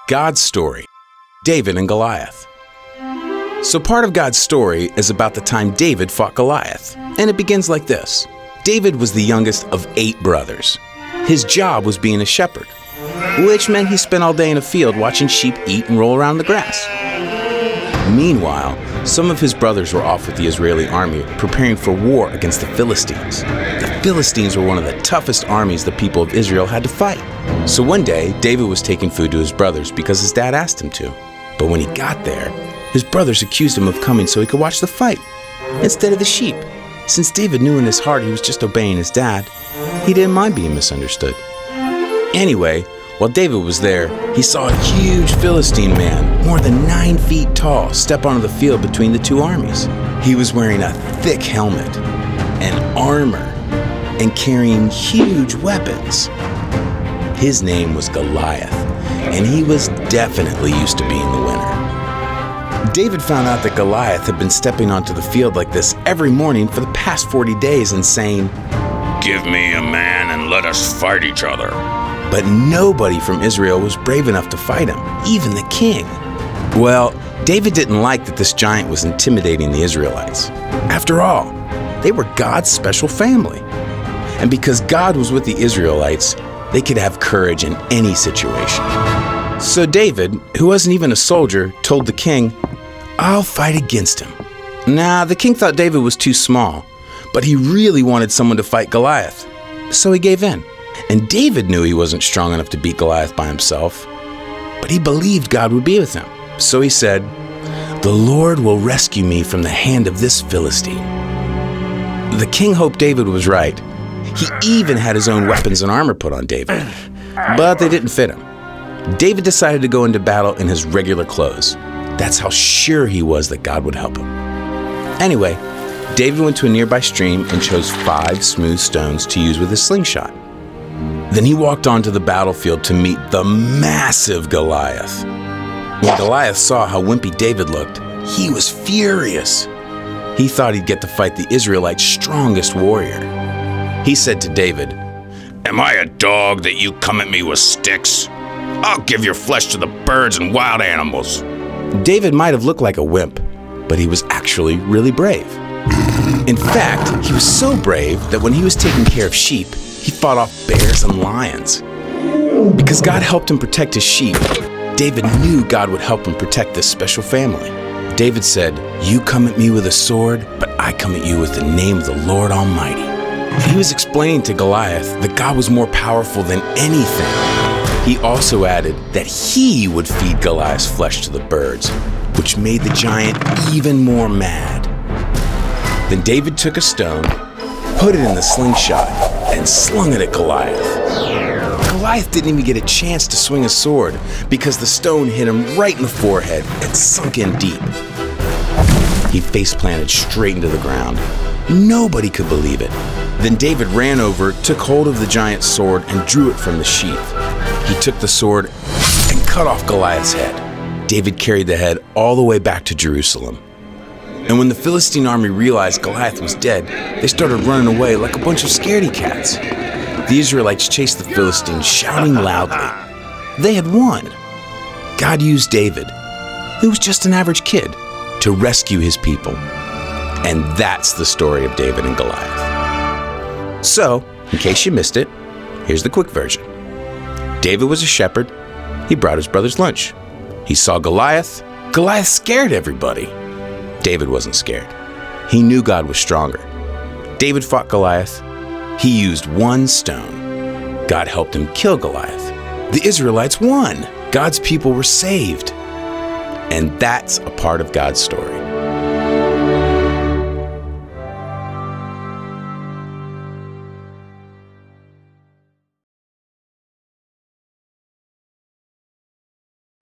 God's story, David and Goliath. So part of God's story is about the time David fought Goliath, and it begins like this. David was the youngest of 8 brothers. His job was being a shepherd, which meant he spent all day in a field watching sheep eat and roll around the grass. Meanwhile, some of his brothers were off with the Israeli army preparing for war against the Philistines. The Philistines were one of the toughest armies the people of Israel had to fight. So one day, David was taking food to his brothers because his dad asked him to. But when he got there, his brothers accused him of coming so he could watch the fight instead of the sheep. Since David knew in his heart he was just obeying his dad, he didn't mind being misunderstood. Anyway, while David was there, he saw a huge Philistine man, more than 9 feet tall, step onto the field between the 2 armies. He was wearing a thick helmet and armor and carrying huge weapons. His name was Goliath, and he was definitely used to being the winner. David found out that Goliath had been stepping onto the field like this every morning for the past 40 days and saying, "Give me a man and let us fight each other." But nobody from Israel was brave enough to fight him, even the king. Well, David didn't like that this giant was intimidating the Israelites. After all, they were God's special family. And because God was with the Israelites, they could have courage in any situation. So David, who wasn't even a soldier, told the king, "I'll fight against him." Nah, the king thought David was too small, but he really wanted someone to fight Goliath. So he gave in. And David knew he wasn't strong enough to beat Goliath by himself, but he believed God would be with him. So he said, "The Lord will rescue me from the hand of this Philistine." The king hoped David was right. He even had his own weapons and armor put on David, but they didn't fit him. David decided to go into battle in his regular clothes. That's how sure he was that God would help him. Anyway, David went to a nearby stream and chose 5 smooth stones to use with his slingshot. Then he walked onto the battlefield to meet the massive Goliath. When Goliath saw how wimpy David looked, he was furious. He thought he'd get to fight the Israelites' strongest warrior. He said to David, "Am I a dog that you come at me with sticks? I'll give your flesh to the birds and wild animals." David might have looked like a wimp, but he was actually really brave. In fact, he was so brave that when he was taking care of sheep, he fought off bears and lions. Because God helped him protect his sheep, David knew God would help him protect this special family. David said, "You come at me with a sword, but I come at you with the name of the Lord Almighty." He was explaining to Goliath that God was more powerful than anything. He also added that he would feed Goliath's flesh to the birds, which made the giant even more mad. Then David took a stone, put it in the slingshot, and slung it at Goliath. Goliath didn't even get a chance to swing a sword because the stone hit him right in the forehead and sunk in deep. He face-planted straight into the ground. Nobody could believe it. Then David ran over, took hold of the giant's sword, and drew it from the sheath. He took the sword and cut off Goliath's head. David carried the head all the way back to Jerusalem. And when the Philistine army realized Goliath was dead, they started running away like a bunch of scaredy cats. The Israelites chased the Philistines, shouting loudly. They had won. God used David, who was just an average kid, to rescue his people. And that's the story of David and Goliath. So, in case you missed it, here's the quick version. David was a shepherd. He brought his brothers lunch. He saw Goliath. Goliath scared everybody. David wasn't scared. He knew God was stronger. David fought Goliath. He used 1 stone. God helped him kill Goliath. The Israelites won. God's people were saved. And that's a part of God's story.